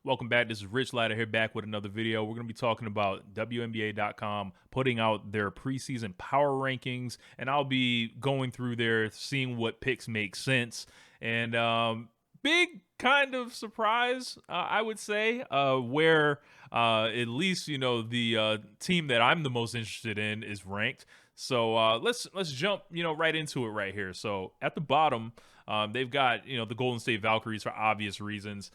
Welcome back. This is Rich Latta here back with another video. We're going to be talking about WNBA.com putting out their preseason power rankings, and I'll be going through there, seeing what picks make sense. And big kind of surprise, I would say, where at least, the team that I'm the most interested in is ranked. So let's jump, right into it right here. So at the bottom, they've got, the Golden State Valkyries for obvious reasons.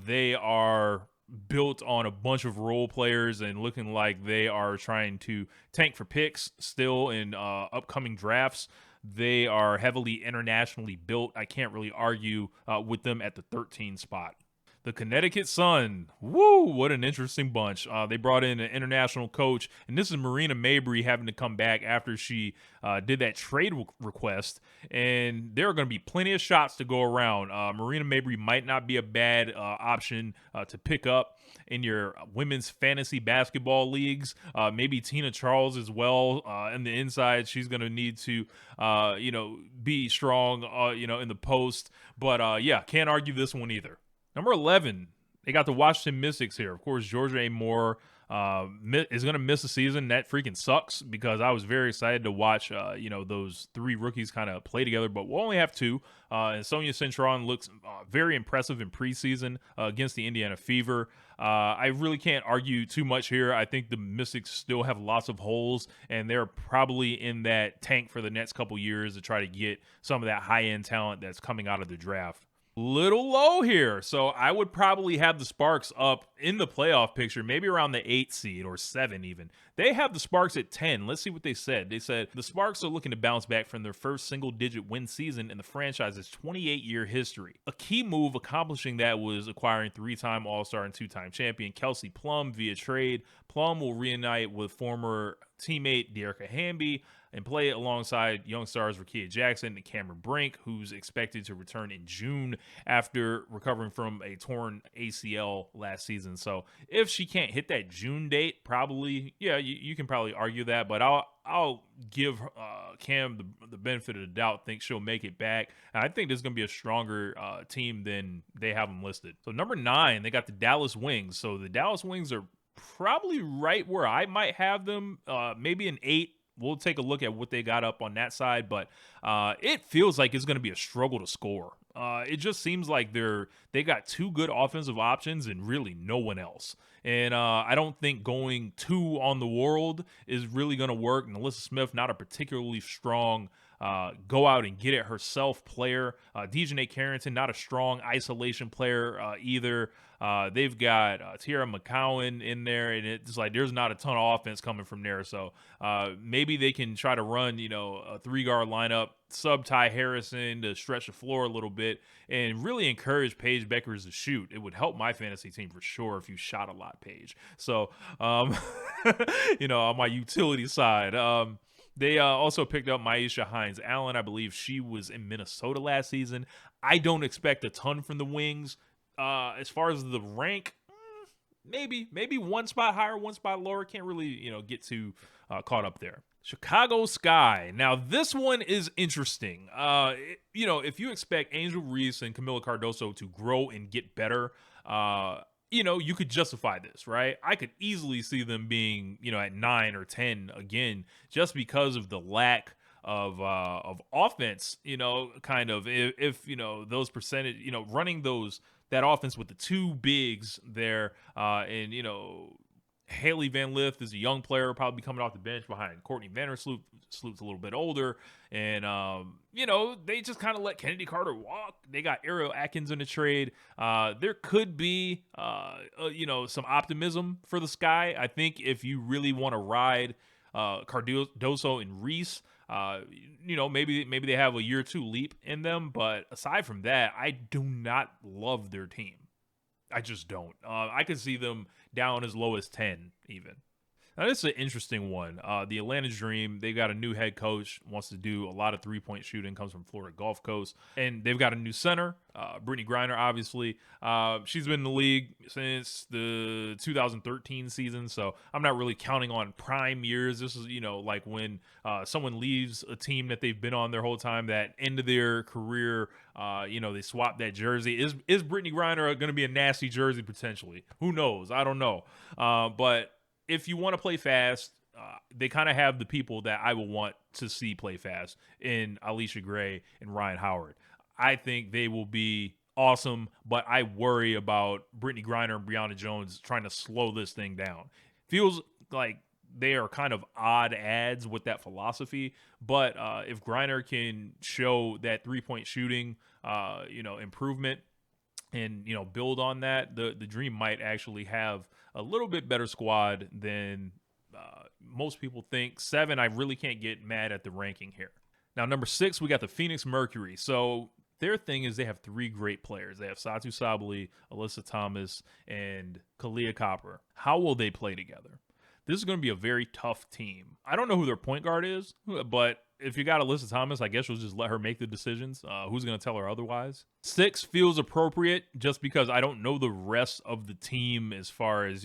They are built on a bunch of role players and looking like they are trying to tank for picks still in upcoming drafts. They are heavily internationally built. I can't really argue with them at the 13 spot. The Connecticut Sun, woo, what an interesting bunch. They brought in an international coach, and this is Marina Mabrey having to come back after she did that trade request, and there are going to be plenty of shots to go around. Marina Mabrey might not be a bad option to pick up in your women's fantasy basketball leagues. Maybe Tina Charles as well. In the inside, she's going to need to, be strong, in the post. But, yeah, can't argue this one either. Number 11, they got the Washington Mystics here. Of course, Georgia A. Moore is going to miss the season. That freaking sucks because I was very excited to watch, those three rookies kind of play together. But we'll only have two. And Sonia Cintron looks very impressive in preseason against the Indiana Fever. I really can't argue too much here. I think the Mystics still have lots of holes, and they're probably in that tank for the next couple years to try to get some of that high-end talent that's coming out of the draft. Little low here. So I would probably have the Sparks up in the playoff picture, maybe around the 8 seed or 7 even. They have the Sparks at 10. Let's see what they said. They said the Sparks are looking to bounce back from their first single-digit win season in the franchise's 28-year history. A key move accomplishing that was acquiring 3-time All-Star and 2-time champion Kelsey Plum via trade. Plum will reunite with former teammate Dearica Hamby and play alongside young stars Rakia Jackson and Cameron Brink, who's expected to return in June after recovering from a torn ACL last season. So if she can't hit that June date, probably, yeah, you can probably argue that, but I'll give Cam the benefit of the doubt, think she'll make it back. And I think this is going to be a stronger team than they have them listed. So number 9, they got the Dallas Wings. So the Dallas Wings are probably right where I might have them, maybe an 8. We'll take a look at what they got up on that side, but it feels like it's going to be a struggle to score. It just seems like they got two good offensive options and really no one else. And I don't think going 2 on the world is really going to work. And Alyssa Smith, not a particularly strong go out and get it herself player. Dejanay Carrington, not a strong isolation player either. They've got Tierra McCowan in there, and it's like there's not a ton of offense coming from there. So maybe they can try to run, a 3-guard lineup, sub Ty Harrison to stretch the floor a little bit, and really encourage Paige Beckers to shoot. It would help my fantasy team for sure if you shot a lot, Paige. So, on my utility side, they also picked up Maisha Hines-Allen. I believe she was in Minnesota last season. I don't expect a ton from the Wings. As far as the rank, maybe one spot higher, one spot lower. Can't really, get too caught up there. Chicago Sky. Now, this one is interesting. If you expect Angel Reese and Camila Cardoso to grow and get better, you could justify this, right? I could easily see them being, at 9 or 10 again, just because of the lack of offense, kind of if those percentage, running that offense with the two bigs there, and Haley Van Lith is a young player, probably coming off the bench behind Courtney Vandersloot. Sloot's a little bit older, and they just kind of let Kennedy Carter walk. They got Ariel Atkins in the trade. There could be some optimism for the Sky. I think if you really want to ride Cardoso and Reese, maybe they have a year or two leap in them, but aside from that, I do not love their team. I just don't. I could see them down as low as 10 even. Now, this is an interesting one. The Atlanta Dream, they've got a new head coach, wants to do a lot of three-point shooting, comes from Florida Gulf Coast. And they've got a new center, Brittany Griner, obviously. She's been in the league since the 2013 season, so I'm not really counting on prime years. This is, like when someone leaves a team that they've been on their whole time, that end of their career, they swap that jersey. Is Brittany Griner going to be a nasty jersey potentially? Who knows? I don't know. But if you want to play fast, they kind of have the people that I will want to see play fast in Alicia Gray and Ryan Howard. I think they will be awesome, but I worry about Brittany Griner and Brianna Jones trying to slow this thing down. Feels like they are kind of odd ads with that philosophy, but if Griner can show that three-point shooting, improvement, and build on that, the Dream might actually have a little bit better squad than most people think. 7, I really can't get mad at the ranking here. Now, number 6, we got the Phoenix Mercury. So their thing is they have 3 great players. They have Satu Sabally, Alyssa Thomas, and Kalia Copper. How will they play together? This is going to be a very tough team. I don't know who their point guard is, but if you got Alyssa Thomas, I guess you'll just let her make the decisions. Who's going to tell her otherwise? 6 feels appropriate just because I don't know the rest of the team as far as,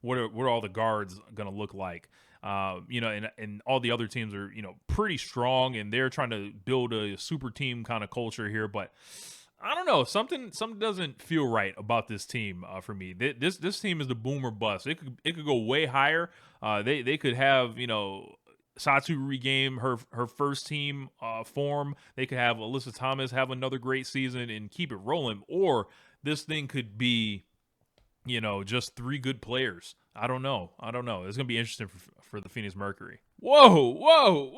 what are all the guards going to look like. And all the other teams are, pretty strong, and they're trying to build a super team kind of culture here. But I don't know. Something doesn't feel right about this team for me. This team is the boom or bust. It could go way higher. They could have, Satu regain her first team form. They could have Alyssa Thomas have another great season and keep it rolling. Or this thing could be, just 3 good players. I don't know. It's going to be interesting for the Phoenix Mercury. Whoa.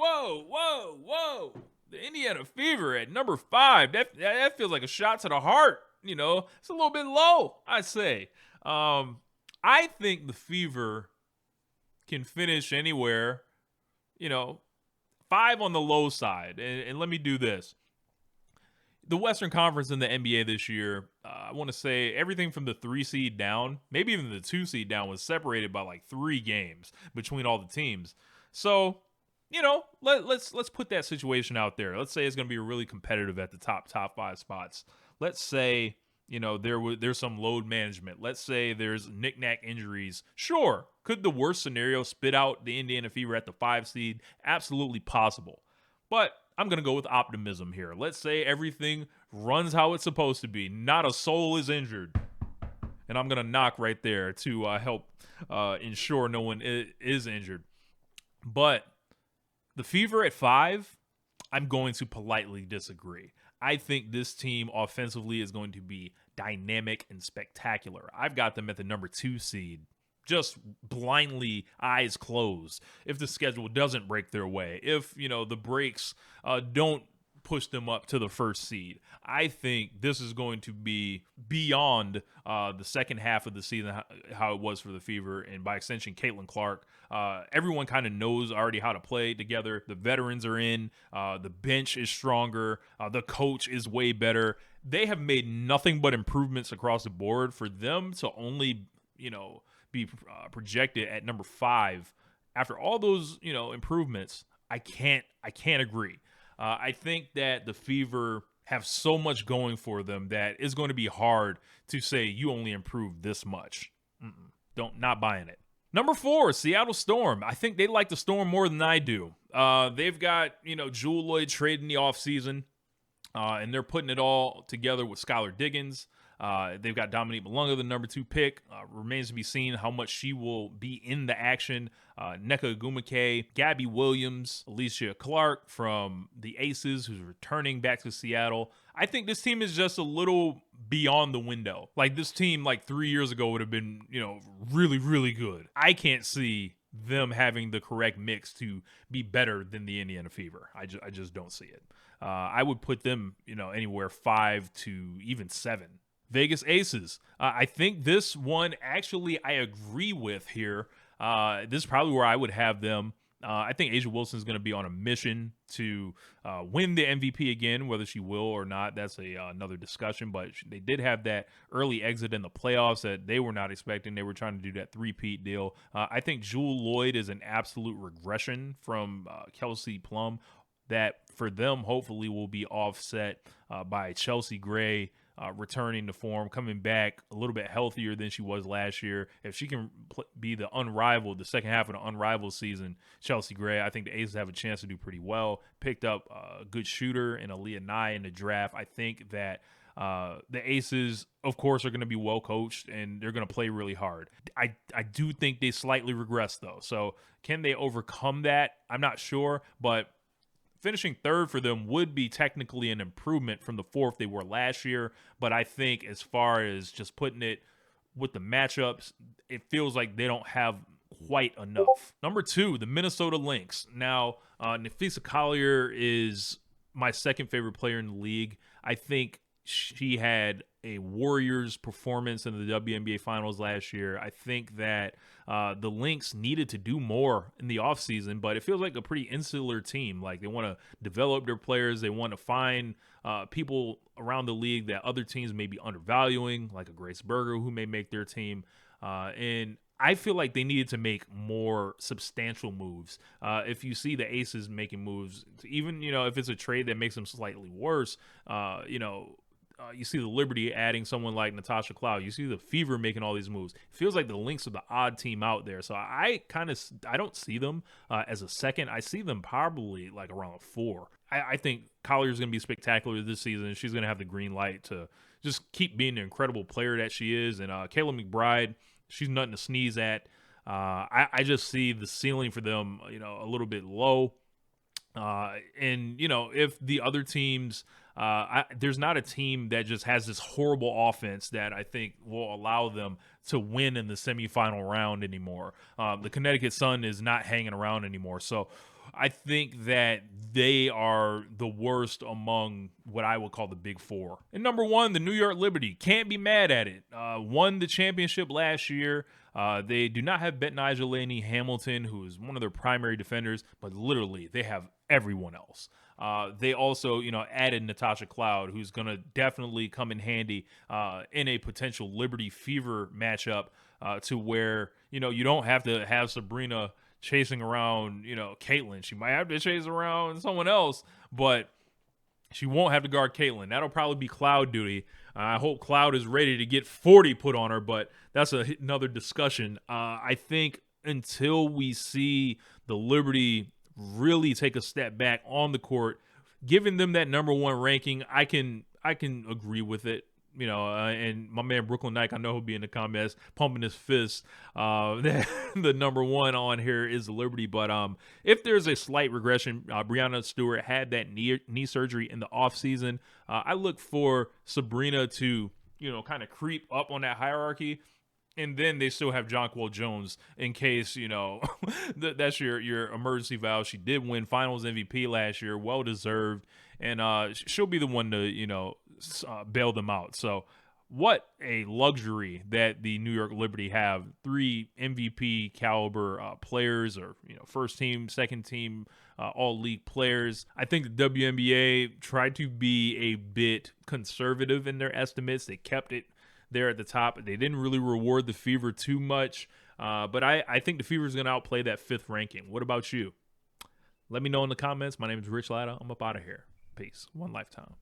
The Indiana Fever at number 5. That feels like a shot to the heart. It's a little bit low, I'd say. I think the Fever can finish anywhere, 5 on the low side. And let me do this. The Western Conference in the NBA this year, I want to say everything from the 3 seed down, maybe even the 2 seed down, was separated by like 3 games between all the teams. So, let's put that situation out there. Let's say it's going to be really competitive at the top 5 spots. Let's say, there's some load management. Let's say there's knick-knack injuries. Sure. Could the worst scenario spit out the Indiana Fever at the 5 seed? Absolutely possible. But I'm going to go with optimism here. Let's say everything runs how it's supposed to be. Not a soul is injured. And I'm going to knock right there to help ensure no one is injured. But the Fever at 5, I'm going to politely disagree. I think this team offensively is going to be dynamic and spectacular. I've got them at the number 2 seed. Just blindly, eyes closed. If the schedule doesn't break their way, if the breaks don't push them up to the 1st seed, I think this is going to be beyond the second half of the season, how it was for the Fever, and by extension, Caitlin Clark. Everyone kind of knows already how to play together. The veterans are in. The bench is stronger. The coach is way better. They have made nothing but improvements across the board. For them to only, be projected at number 5 after all those improvements, I can't agree. I think that the Fever have so much going for them that it's going to be hard to say you only improved this much. Not buying it. Number 4, Seattle Storm. I think they like the Storm more than I do. They've got Jewel Lloyd trade in the offseason, and they're putting it all together with Skylar Diggins. They've got Dominique Malunga, the number 2 pick. Remains to be seen how much she will be in the action. Nneka Ogwumike, Gabby Williams, Alicia Clark from the Aces, who's returning back to Seattle. I think this team is just a little beyond the window. Like, this team, 3 years ago, would have been, really, really good. I can't see them having the correct mix to be better than the Indiana Fever. I just don't see it. I would put them, anywhere 5 to even 7. Vegas Aces. I think this one, actually, I agree with here. This is probably where I would have them. I think A'ja Wilson is going to be on a mission to win the MVP again. Whether she will or not, that's another discussion. But they did have that early exit in the playoffs that they were not expecting. They were trying to do that three-peat deal. I think Jewel Lloyd is an absolute regression from Kelsey Plum that for them hopefully will be offset by Chelsea Gray returning to form, coming back a little bit healthier than she was last year. If she can be the second half of the unrivaled season, Chelsea Gray, I think the Aces have a chance to do pretty well. Picked up a good shooter in Aliyah Nye in the draft. I think that the Aces, of course, are going to be well coached and they're going to play really hard. I do think they slightly regress though. So can they overcome that? I'm not sure, but finishing third for them would be technically an improvement from the fourth they were last year. But I think as far as just putting it with the matchups, it feels like they don't have quite enough. Number 2, the Minnesota Lynx. Now, Napheesa Collier is my second favorite player in the league. I think she had a Warriors performance in the WNBA Finals last year. I think that the Lynx needed to do more in the offseason, but it feels like a pretty insular team. Like they want to develop their players. They want to find people around the league that other teams may be undervaluing, like a Grace Berger who may make their team. And I feel like they needed to make more substantial moves. If you see the Aces making moves, even, if it's a trade that makes them slightly worse, you see the Liberty adding someone like Natasha Cloud. You see the Fever making all these moves. It feels like the Lynx are the odd team out there. So I don't see them as a second. I see them probably like around a 4. I think Collier's going to be spectacular this season. She's going to have the green light to just keep being the incredible player that she is. And Kayla McBride, she's nothing to sneeze at. I just see the ceiling for them, a little bit low. If the other teams, there's not a team that just has this horrible offense that I think will allow them to win in the semifinal round anymore. The Connecticut Sun is not hanging around anymore. So I think that they are the worst among what I would call the big 4. And number 1, the New York Liberty. Can't be mad at it. Won the championship last year. They do not have Betnijah Laney Hamilton, who is one of their primary defenders, but literally they have everyone else. They also, added Natasha Cloud, who's going to definitely come in handy in a potential Liberty Fever matchup to where, you don't have to have Sabrina chasing around, Caitlin. She might have to chase around someone else, but she won't have to guard Caitlin. That'll probably be Cloud duty. I hope Cloud is ready to get 40 put on her, but that's another discussion. I think until we see the Liberty really take a step back on the court, giving them that number 1 ranking, I can agree with it. And my man Brooklyn Knight, I know he'll be in the comments pumping his fist. The number 1 on here is the Liberty. But if there's a slight regression, Breanna Stewart had that knee surgery in the offseason. I look for Sabrina to, kind of creep up on that hierarchy. And then they still have Jonquel Jones in case, that's your emergency valve. She did win Finals MVP last year, well-deserved. And she'll be the one to, bail them out. So what a luxury that the New York Liberty have. 3 MVP caliber players, or, first team, second team, all league players. I think the WNBA tried to be a bit conservative in their estimates. They kept it there at the top. They didn't really reward the Fever too much, but I think the Fever is going to outplay that 5th ranking. What about you? Let me know in the comments. My name is Rich Latta. I'm up out of here. Peace. One lifetime.